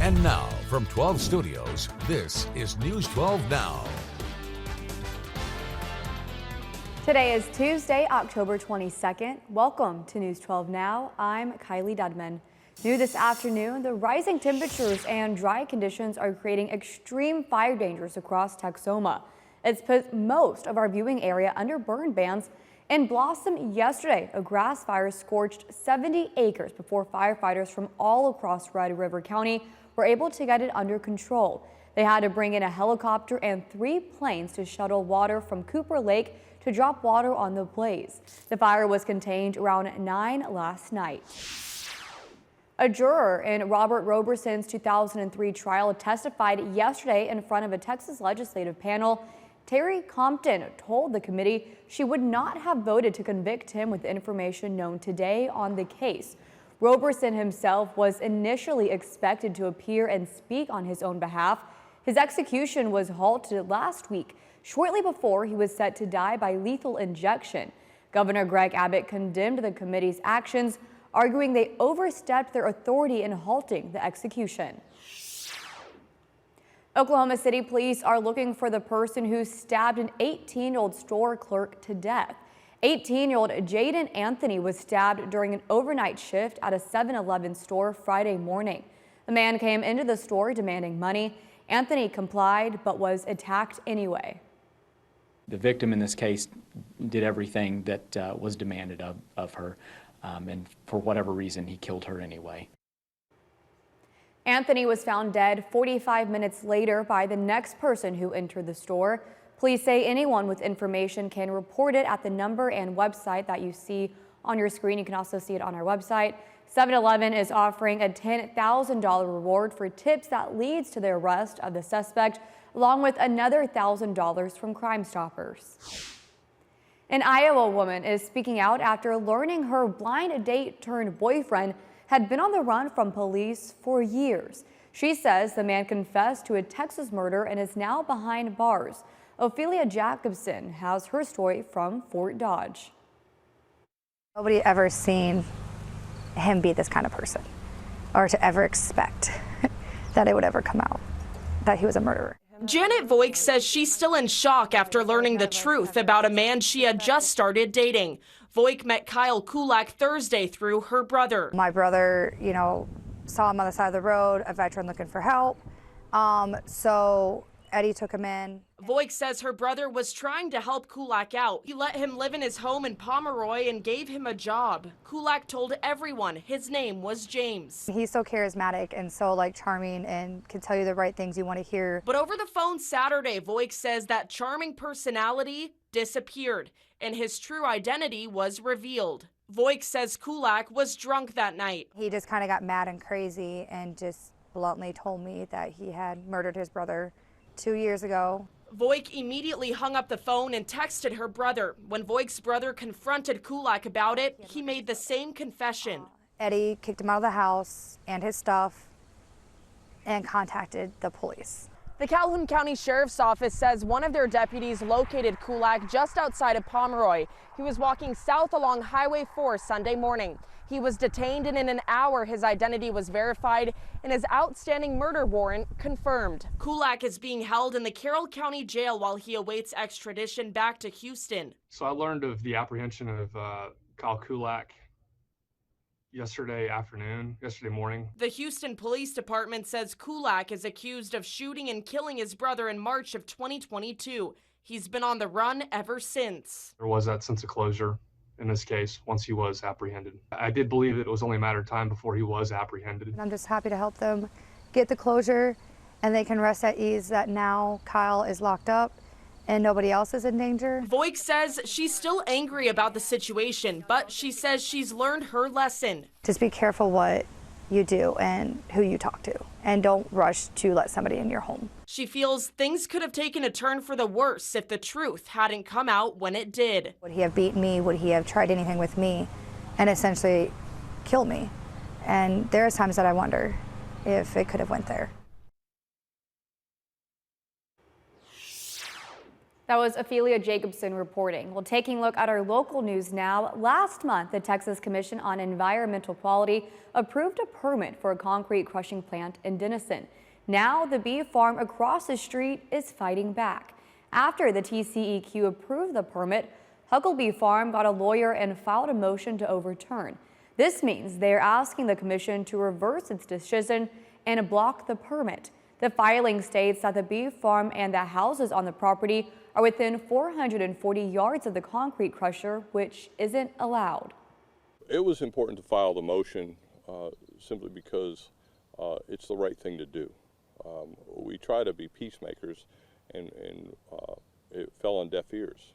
And now, from 12 Studios, this is News 12 Now. Today is Tuesday, October 22nd. Welcome to News 12 Now. I'm Kylie Dudman. New this afternoon, the rising temperatures and dry conditions are creating extreme fire dangers across Texoma. It's put most of our viewing area under burn bans. In Blossom yesterday, a grass fire scorched 70 acres before firefighters from all across Red River County were able to get it under control. They had to bring in a helicopter and 3 planes to shuttle water from Cooper Lake to drop water on the blaze. The fire was contained around 9 last night. A juror in Robert Roberson's 2003 trial testified yesterday in front of a Texas legislative panel. Terry Compton told the committee she would not have voted to convict him with the information known today on the case. Roberson himself was initially expected to appear and speak on his own behalf. His execution was halted last week, shortly before he was set to die by lethal injection. Governor Greg Abbott condemned the committee's actions, arguing they overstepped their authority in halting the execution. Oklahoma City police are looking for the person who stabbed an 18-year-old store clerk to death. 18-year-old Jaden Anthony was stabbed during an overnight shift at a 7-Eleven store Friday morning. The man came into the store demanding money. Anthony complied but was attacked anyway. The victim in this case did everything that was demanded of her, and for whatever reason, he killed her anyway. Anthony was found dead 45 minutes later by the next person who entered the store. Police say anyone with information can report it at the number and website that you see on your screen. You can also see it on our website. 7-Eleven is offering a $10,000 reward for tips that leads to the arrest of the suspect, along with another $1,000 from Crime Stoppers. An Iowa woman is speaking out after learning her blind date turned boyfriend had been on the run from police for years. She says the man confessed to a Texas murder and is now behind bars. Ophelia Jacobson has her story from Fort Dodge. Nobody ever seen him be this kind of person, or to ever expect that it would ever come out that he was a murderer. Janet Voigt says she's still in shock after learning the truth about a man she had just started dating. Voigt met Kyle Kulak Thursday through her brother. My brother, saw him on the side of the road, a veteran looking for help. So Eddie took him in. Voigt says her brother was trying to help Kulak out. He let him live in his home in Pomeroy and gave him a job. Kulak told everyone his name was James. He's so charismatic and so charming and can tell you the right things you want to hear. But over the phone Saturday, Voigt says that charming personality disappeared and his true identity was revealed. Voigt says Kulak was drunk that night. He just kind of got mad and crazy and just bluntly told me that he had murdered his brother 2 years ago. Voigt immediately hung up the phone and texted her brother. When Voigt's brother confronted Kulak about it, he made the same confession. Eddie kicked him out of the house and his stuff and contacted the police. The Calhoun County Sheriff's Office says one of their deputies located Kulak just outside of Pomeroy. He was walking south along Highway 4 Sunday morning. He was detained, and in an hour his identity was verified and his outstanding murder warrant confirmed. Kulak is being held in the Carroll County Jail while he awaits extradition back to Houston. So I learned of the apprehension of Kyle Kulak yesterday morning. The Houston Police Department says Kulak is accused of shooting and killing his brother in March of 2022. He's been on the run ever since. There was that sense of closure in this case once he was apprehended. I did believe it was only a matter of time before he was apprehended. And I'm just happy to help them get the closure, and they can rest at ease that now Kyle is locked up and nobody else is in danger. Voigt says she's still angry about the situation, but she says she's learned her lesson. Just be careful what you do and who you talk to, and don't rush to let somebody in your home. She feels things could have taken a turn for the worse if the truth hadn't come out when it did. Would he have beaten me? Would he have tried anything with me and essentially killed me? And there's times that I wonder if it could have went there. That was Ophelia Jacobson reporting. Well, taking a look at our local news now. Last month, the Texas Commission on Environmental Quality approved a permit for a concrete crushing plant in Denison. Now, the beef farm across the street is fighting back. After the TCEQ approved the permit, Huckabee Farm got a lawyer and filed a motion to overturn. This means they're asking the commission to reverse its decision and block the permit. The filing states that the beef farm and the houses on the property are within 440 yards of the concrete crusher, which isn't allowed. It was important to file the motion simply because it's the right thing to do. We try to be peacemakers, and it fell on deaf ears.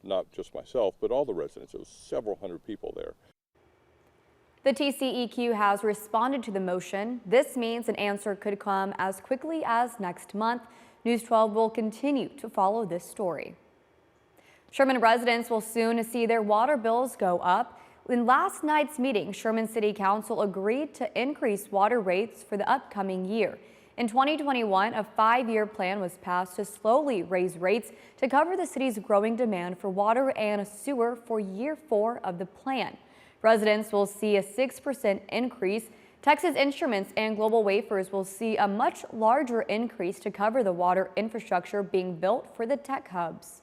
Not just myself, but all the residents. It was several hundred people there. The TCEQ has responded to the motion. This means an answer could come as quickly as next month. News 12 will continue to follow this story. Sherman residents will soon see their water bills go up. In last night's meeting, Sherman City Council agreed to increase water rates for the upcoming year. In 2021, a 5-year plan was passed to slowly raise rates to cover the city's growing demand for water and sewer for year 4 of the plan. Residents will see a 6% increase. Texas Instruments and Global Wafers will see a much larger increase to cover the water infrastructure being built for the tech hubs.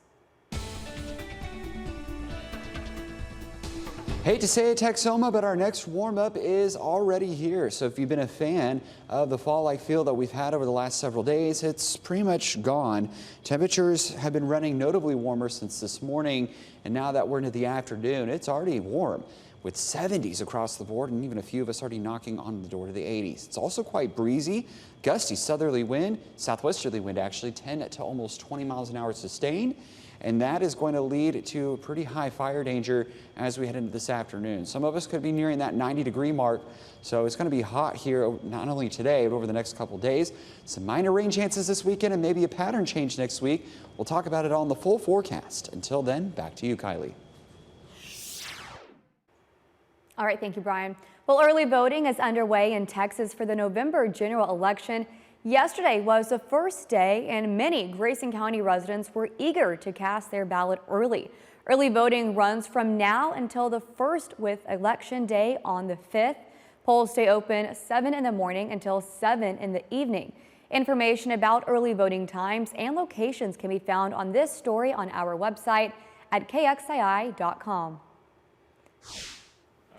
Hate to say it, Texoma, but our next warm-up is already here. So if you've been a fan of the fall-like feel that we've had over the last several days, it's pretty much gone. Temperatures have been running notably warmer since this morning, and now that we're into the afternoon, it's already warm, with 70s across the board, and even a few of us already knocking on the door to the 80s. It's also quite breezy, gusty southerly wind, southwesterly wind actually 10 to almost 20 miles an hour sustained, and that is going to lead to pretty high fire danger as we head into this afternoon. Some of us could be nearing that 90-degree mark, so it's going to be hot here not only today, but over the next couple days. Some minor rain chances this weekend and maybe a pattern change next week. We'll talk about it on the full forecast. Until then, back to you, Kylie. All right, thank you, Brian. Well, early voting is underway in Texas for the November general election. Yesterday was the first day, and many Grayson County residents were eager to cast their ballot early. Early voting runs from now until the 1st, with Election Day on the 5th. Polls stay open 7 in the morning until 7 in the evening. Information about early voting times and locations can be found on this story on our website at KXII.com.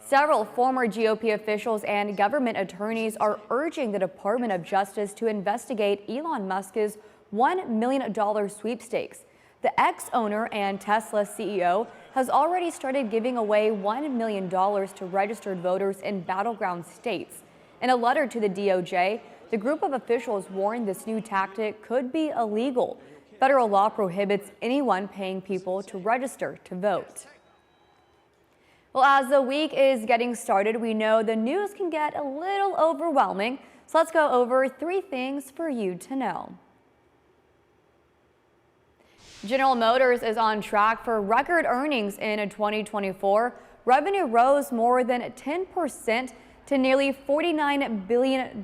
Several former GOP officials and government attorneys are urging the Department of Justice to investigate Elon Musk's $1 million sweepstakes. The ex-owner and Tesla CEO has already started giving away $1 million to registered voters in battleground states. In a letter to the DOJ, the group of officials warned this new tactic could be illegal. Federal law prohibits anyone paying people to register to vote. Well, as the week is getting started, we know the news can get a little overwhelming. So let's go over 3 things for you to know. General Motors is on track for record earnings in 2024. Revenue rose more than 10% to nearly $49 billion.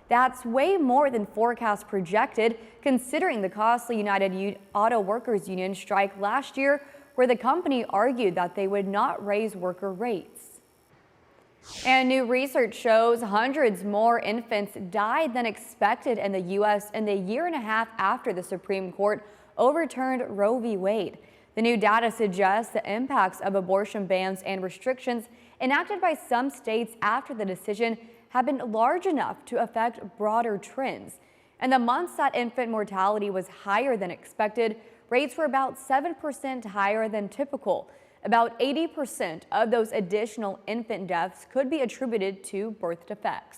That's way more than forecasts projected, considering the costly United Auto Workers Union strike last year, where the company argued that they would not raise worker rates. And new research shows hundreds more infants died than expected in the U.S. in the year and a half after the Supreme Court overturned Roe v. Wade. The new data suggests the impacts of abortion bans and restrictions enacted by some states after the decision have been large enough to affect broader trends. And the months that infant mortality was higher than expected, rates were about 7% higher than typical. About 80% of those additional infant deaths could be attributed to birth defects.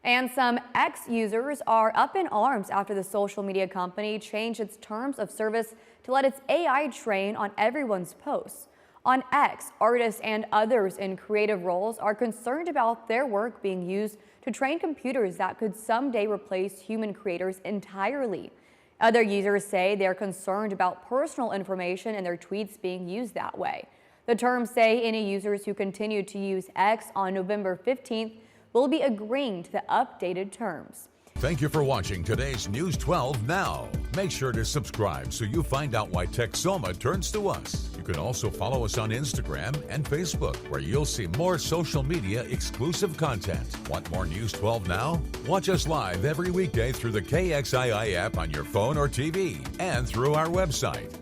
And some X users are up in arms after the social media company changed its terms of service to let its AI train on everyone's posts. On X, artists and others in creative roles are concerned about their work being used to train computers that could someday replace human creators entirely. Other users say they're concerned about personal information in their tweets being used that way. The terms say any users who continue to use X on November 15th will be agreeing to the updated terms. Thank you for watching today's News 12 Now. Make sure to subscribe so you find out why Texoma turns to us. You can also follow us on Instagram and Facebook, where you'll see more social media exclusive content. Want more News 12 Now? Watch us live every weekday through the KXII app on your phone or TV and through our website.